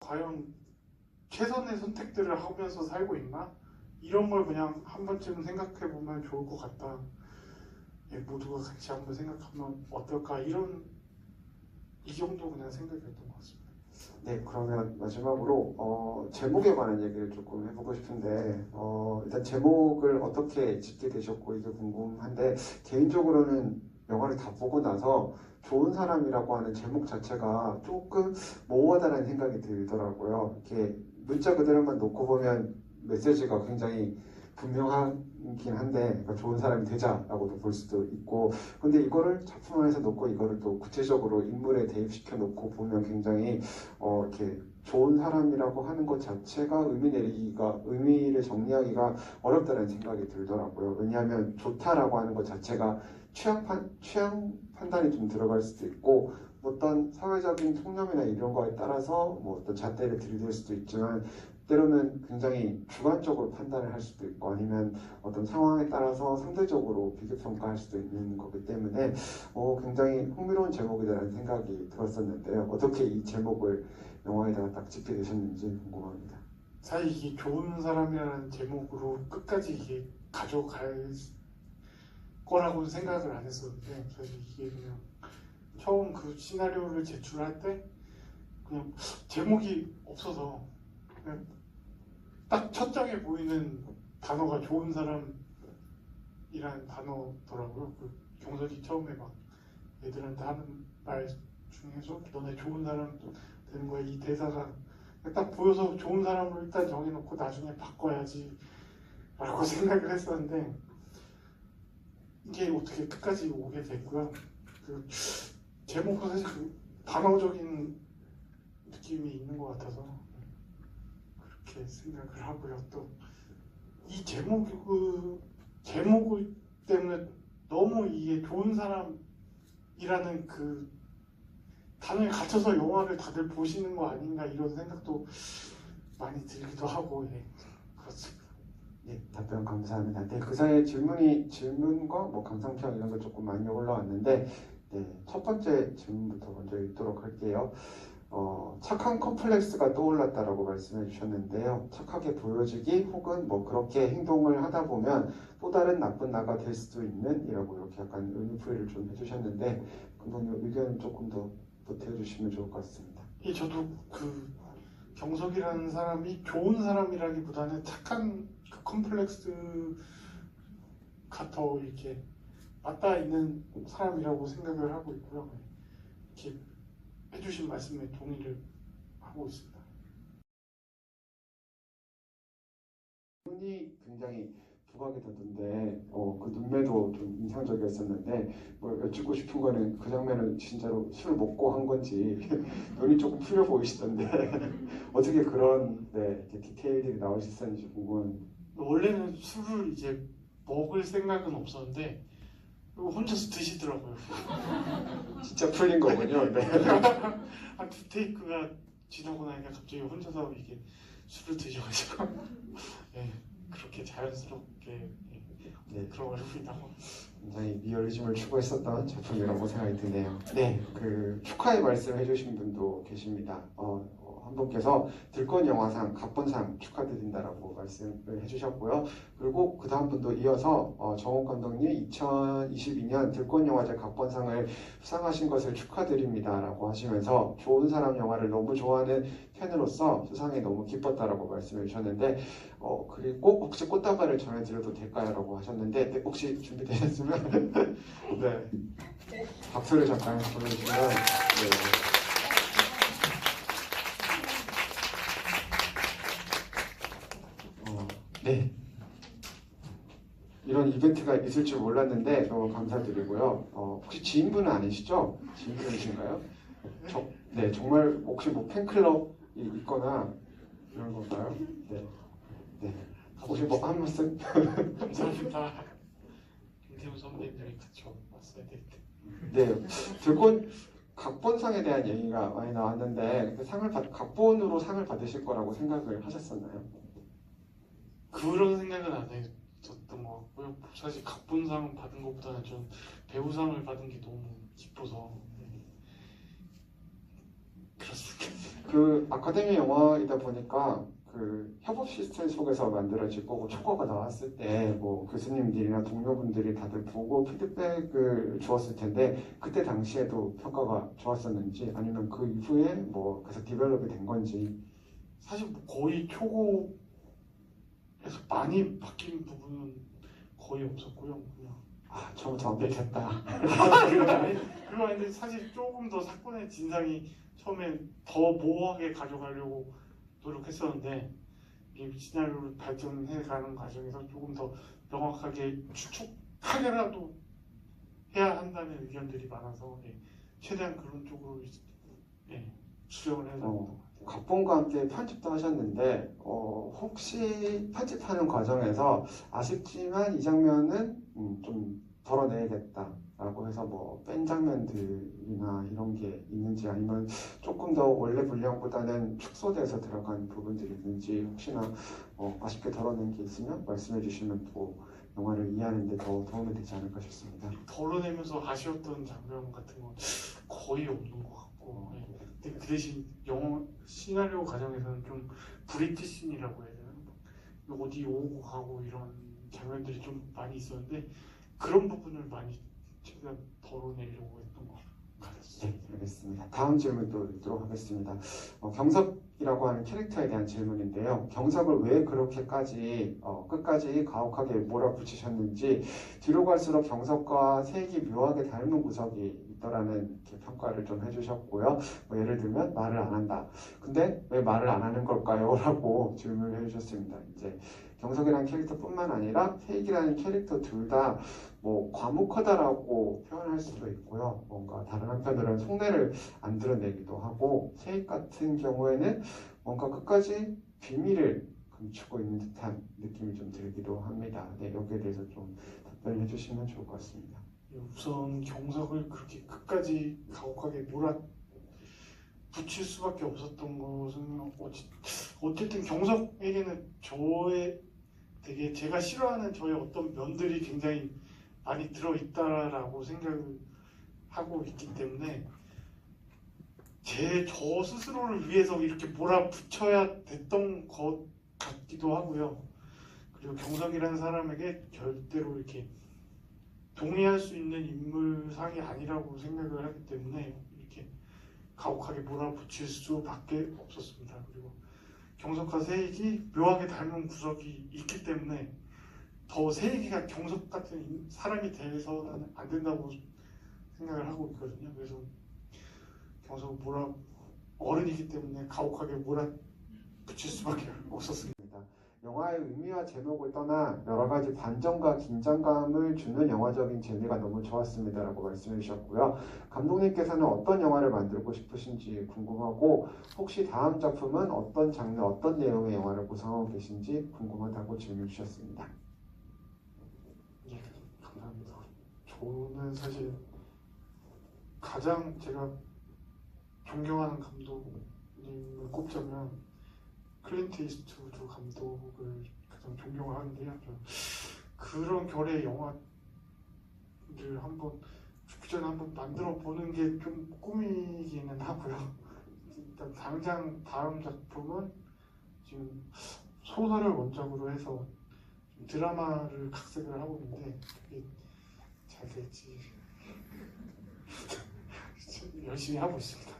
과연 최선의 선택들을 하면서 살고 있나? 이런 걸 그냥 한 번쯤 생각해 보면 좋을 것 같다. 예, 모두가 같이 한번 생각하면 어떨까? 이 정도 그냥 생각이었던 것 같습니다. 네, 그러면 마지막으로 제목에 관한 얘기를 조금 해보고 싶은데 일단 제목을 어떻게 짓게 되셨고 이게 궁금한데 개인적으로는 영화를 다 보고 나서 좋은 사람이라고 하는 제목 자체가 조금 모호하다는 생각이 들더라고요. 이렇게 문자 그대로만 놓고 보면 메시지가 굉장히 분명하긴 한데 그러니까 좋은 사람이 되자라고도 볼 수도 있고 근데 이거를 작품 안에서 놓고 이거를 또 구체적으로 인물에 대입시켜 놓고 보면 굉장히 이렇게 좋은 사람이라고 하는 것 자체가 의미를 정리하기가 어렵다는 생각이 들더라고요. 왜냐하면 좋다라고 하는 것 자체가 취향 판단이 좀 들어갈 수도 있고 어떤 사회적인 통념이나 이런 거에 따라서 뭐 어떤 잣대를 들이댈 수도 있지만 때로는 굉장히 주관적으로 판단을 할 수도 있고 아니면 어떤 상황에 따라서 상대적으로 비교평가할 수도 있는 거기 때문에 굉장히 흥미로운 제목이라는 생각이 들었었는데요. 어떻게 이 제목을 영화에다가 딱 짓게 되셨는지 궁금합니다. 사실 이게 좋은 사람이라는 제목으로 끝까지 이게 가져갈 거라고는 생각을 안 했었는데 사실 이게 그냥 처음 그 시나리오를 제출할 때 그냥 제목이 없어서 그냥 딱 첫 장에 보이는 단어가 좋은 사람이라는 단어더라고요. 그 경석이 처음에 막 애들한테 하는 말 중에서 너네 좋은 사람 되는 거야 이 대사가 딱 보여서 좋은 사람으로 일단 정해놓고 나중에 바꿔야지 라고 생각을 했었는데 이게 어떻게 끝까지 오게 됐고요. 그 제목도 사실 그 반어적인 느낌이 있는 것 같아서 그렇게 생각을 하고요. 또 이 제목 때문에 너무 이게 좋은 사람이라는 그 단어에 갇혀서 영화를 다들 보시는 거 아닌가 이런 생각도 많이 들기도 하고 그렇습니다. 네, 답변 감사합니다. 네, 그 사이에 질문과 뭐 감상평 이런 거 조금 많이 올라왔는데 네, 첫 번째 질문부터 먼저 읽도록 할게요. 착한 컴플렉스가 떠올랐다라고 말씀해 주셨는데요. 착하게 보여지기 혹은 뭐 그렇게 행동을 하다 보면 또 다른 나쁜 나가 될 수도 있는 이라고 이렇게 약간 의미부여를 좀 해주셨는데 감독님 의견 조금 더 보태어 주시면 좋을 것 같습니다. 저도 그 경석이라는 사람이 좋은 사람이라기보다는 착한 그 컴플렉스가 더 이렇게 맞닿아 있는 사람이라고 생각을 하고 있고요. 이렇게 해주신 말씀에 동의를 하고 있습니다. 눈이 굉장히 부각이 되던데 그 눈매도 좀 인상적이었었는데 뭐 여쭙고 싶은 거는 그 장면은 진짜로 술을 먹고 한 건지 눈이 조금 풀려 보이시던데 어떻게 그런 이렇게 디테일들이 나올 수 있었는지 궁금합니다. 원래는 술을 이제 먹을 생각은 없었는데 혼자서 드시더라고요. 진짜 풀린 거군요. 네. 한 두 테이크가 지나고 나니까 갑자기 혼자서 이게 술을 드셔가지고 그렇게 자연스럽게 들어가려고 굉장히 리얼리즘을 추구했었던 작품이라고 생각이 드네요. 네, 그 축하의 말씀 해주신 분도 계십니다. 한 분께서 들권 영화상 각본상 축하드린다라고 말씀을 해주셨고요. 그리고 그 다음 분도 이어서 정옥 감독님 2022년 들권 영화제 각본상을 수상하신 것을 축하드립니다라고 하시면서 좋은 사람 영화를 너무 좋아하는 팬으로서 수상에 너무 기뻤다라고 말씀해 주셨는데 그리고 혹시 꽃다발을 전해드려도 될까요? 라고 하셨는데 네, 혹시 준비되셨으면 네, 박수를 잠깐 보내주시면 네. 이런 이벤트가 있을 줄 몰랐는데 너무 감사드리고요. 혹시 지인분은 아니시죠? 지인분이신가요? 네, 정말 혹시 뭐 팬클럽이 있거나 이런 건가요? 네. 네. 혹시 뭐 한 말씀? 감사합니다. 김태훈 선배님들이 같이 왔어야 될 때. 네, 들권 각본상에 대한 얘기가 많이 나왔는데 각본으로 상을 받으실 거라고 생각을 하셨었나요? 그런 생각은 안 했었던 것 같고요. 사실 각본상 받은 것보다는 좀 배우상을 받은 게 너무 기뻐서 그렇습니다. 그 아카데미 영화이다 보니까 그 협업 시스템 속에서 만들어질 거고 초과가 나왔을 때 뭐 교수님들이나 동료분들이 다들 보고 피드백을 주었을 텐데 그때 당시에도 평가가 좋았었는지 아니면 그 이후에 뭐 계속 디벨롭이 된 건지. 사실 뭐 거의 초고에서 많이 바뀐 부분은 거의 없었고요. 그냥 처음부터 완벽했다. 그거 아닌데 사실 조금 더 사건의 진상이 처음에 더 모호하게 가져가려고 노력했었는데 이게 시나리오를 발전해 가는 과정에서 조금 더 명확하게 추측하게라도 해야 한다는 의견들이 많아서 최대한 그런 쪽으로 수정을 해서 각본과 함께 편집도 하셨는데 혹시 편집하는 과정에서 아쉽지만 이 장면은 좀 덜어내야겠다라고 해서 뭐 뺀 장면들이나 이런 게 있는지 아니면 조금 더 원래 분량보다는 축소돼서 들어간 부분들이 있는지 혹시나 아쉽게 덜어낸 게 있으면 말씀해 주시면 또 영화를 이해하는 데 더 도움이 되지 않을까 싶습니다. 덜어내면서 아쉬웠던 장면 같은 건 거의 없는 것 같고 근데 그 대신 영화 시나리오 과정에서는 좀 브리티신이라고 해야 되나? 어디 오고 가고 이런 장면들이 좀 많이 있었는데 그런 부분을 많이 최대한 덜어내려고 했던 것 같았어요. 네, 알겠습니다. 다음 질문도 읽도록 하겠습니다. 경석이라고 하는 캐릭터에 대한 질문인데요. 경석을 왜 그렇게까지 끝까지 가혹하게 몰아붙이셨는지 뒤로 갈수록 경석과 세익이 묘하게 닮은 구석이 있더라는 이렇게 평가를 좀 해주셨고요. 뭐 예를 들면 말을 안 한다. 근데 왜 말을 안 하는 걸까요? 라고 질문을 해주셨습니다. 이제 경석이라는 캐릭터뿐만 아니라 세익이라는 캐릭터 둘 다 뭐 과묵하다라고 표현할 수도 있고요. 뭔가 다른 한편으로는 속내를 안 드러내기도 하고 세익 같은 경우에는 뭔가 끝까지 비밀을 감추고 있는 듯한 느낌이 좀 들기도 합니다. 네, 여기에 대해서 좀 답변해 주시면 좋을 것 같습니다. 우선 경석을 그렇게 끝까지 가혹하게 몰아붙일 수밖에 없었던 것은 어쨌든 경석에게는 저의 되게 제가 싫어하는 저의 어떤 면들이 굉장히 많이 들어있다라고 생각을 하고 있기 때문에 저 스스로를 위해서 이렇게 몰아붙여야 됐던 것 같기도 하고요. 그리고 경석이라는 사람에게 절대로 이렇게 동의할 수 있는 인물상이 아니라고 생각을 하기 때문에 이렇게 가혹하게 몰아붙일 수밖에 없었습니다. 그리고 경석과 세익이 묘하게 닮은 구석이 있기 때문에 더 세익이가 경석 같은 사람이 돼서는 안 된다고 생각을 하고 있거든요. 그래서 경석은 어른이기 때문에 가혹하게 몰아붙일 수밖에 없었습니다. 영화의 의미와 제목을 떠나 여러 가지 반전과 긴장감을 주는 영화적인 재미가 너무 좋았습니다라고 말씀해 주셨고요. 감독님께서는 어떤 영화를 만들고 싶으신지 궁금하고 혹시 다음 작품은 어떤 장르, 어떤 내용의 영화를 구상하고 계신지 궁금하다고 질문 주셨습니다. 예, 감사합니다. 저는 사실 가장 제가 존경하는 감독님을 꼽자면 클린트 이스트우드 감독을 가장 존경하는데요. 그런 결의 영화를 죽기 전에 한번 만들어 보는 게 좀 꿈이기는 하고요. 일단 당장 다음 작품은 지금 소설을 원작으로 해서 드라마를 각색을 하고 있는데 그게 잘 될지 열심히 하고 있습니다.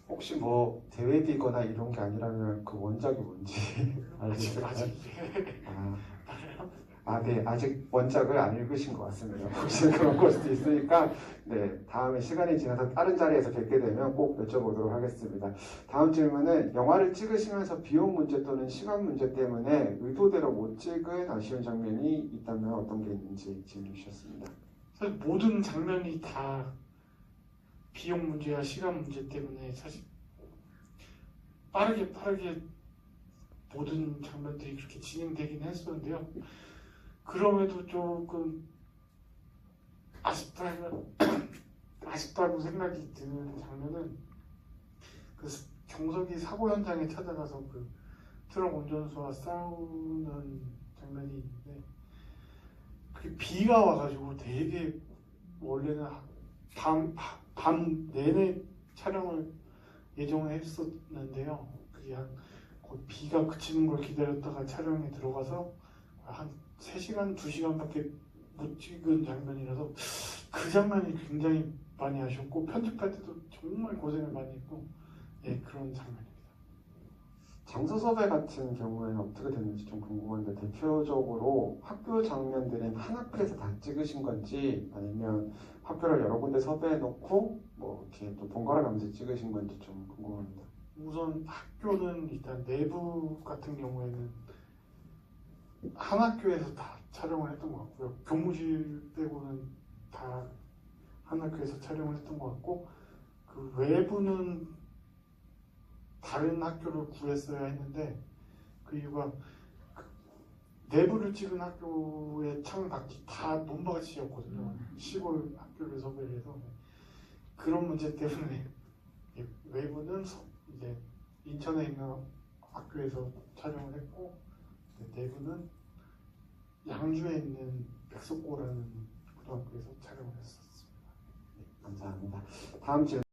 혹시 뭐 대회비거나 이런 게 아니라면 그 원작이 뭔지 알겠어요? 네, 아직 원작을 안 읽으신 것 같습니다. 혹시 그런 걸 수도 있으니까 네, 다음에 시간이 지나서 다른 자리에서 뵙게 되면 꼭 여쭤보도록 하겠습니다. 다음 질문은 영화를 찍으시면서 비용 문제 또는 시간 문제 때문에 의도대로 못 찍은 아쉬운 장면이 있다면 어떤 게 있는지 질문 주셨습니다. 사실 모든 장면이 다 비용 문제와 시간 문제 때문에 사실 빠르게 모든 장면들이 그렇게 진행되긴 했었는데요. 그럼에도 조금 아쉽다고 생각이 드는 장면은 그 경석이 사고 현장에 찾아가서 그 트럭 운전수와 싸우는 장면이 있는데 그 비가 와가지고 되게 원래는 밤 내내 촬영을 예정을 했었는데요. 그게 거의 비가 그치는 걸 기다렸다가 촬영에 들어가서 한 3시간, 2시간밖에 못 찍은 장면이라서 그 장면이 굉장히 많이 아쉬웠고 편집할 때도 정말 고생을 많이 했고 예, 그런 장면입니다. 장소 섭외 같은 경우에는 어떻게 됐는지 좀 궁금한데 대표적으로 학교 장면들은 한 학교에서 다 찍으신 건지 아니면 학교를 여러 군데 섭외해 놓고 뭐 이렇게 또 번갈아 가면서 찍으신 건지 좀 궁금합니다. 우선 학교는 일단 내부 같은 경우에는 한 학교에서 다 촬영을 했던 것 같고요. 교무실 빼고는 다 한 학교에서 촬영을 했던 것 같고 그 외부는 다른 학교를 구했어야 했는데 그 이유가 내부를 찍은 학교의 창밖이 다 논밭이었거든요. 시골 학교를 섭외를 해서 그런 문제 때문에 외부는 이제 인천에 있는 학교에서 촬영을 했고 내부는 양주에 있는 백석고라는 고등학교에서 촬영을 했었습니다. 감사합니다. 다음 질문.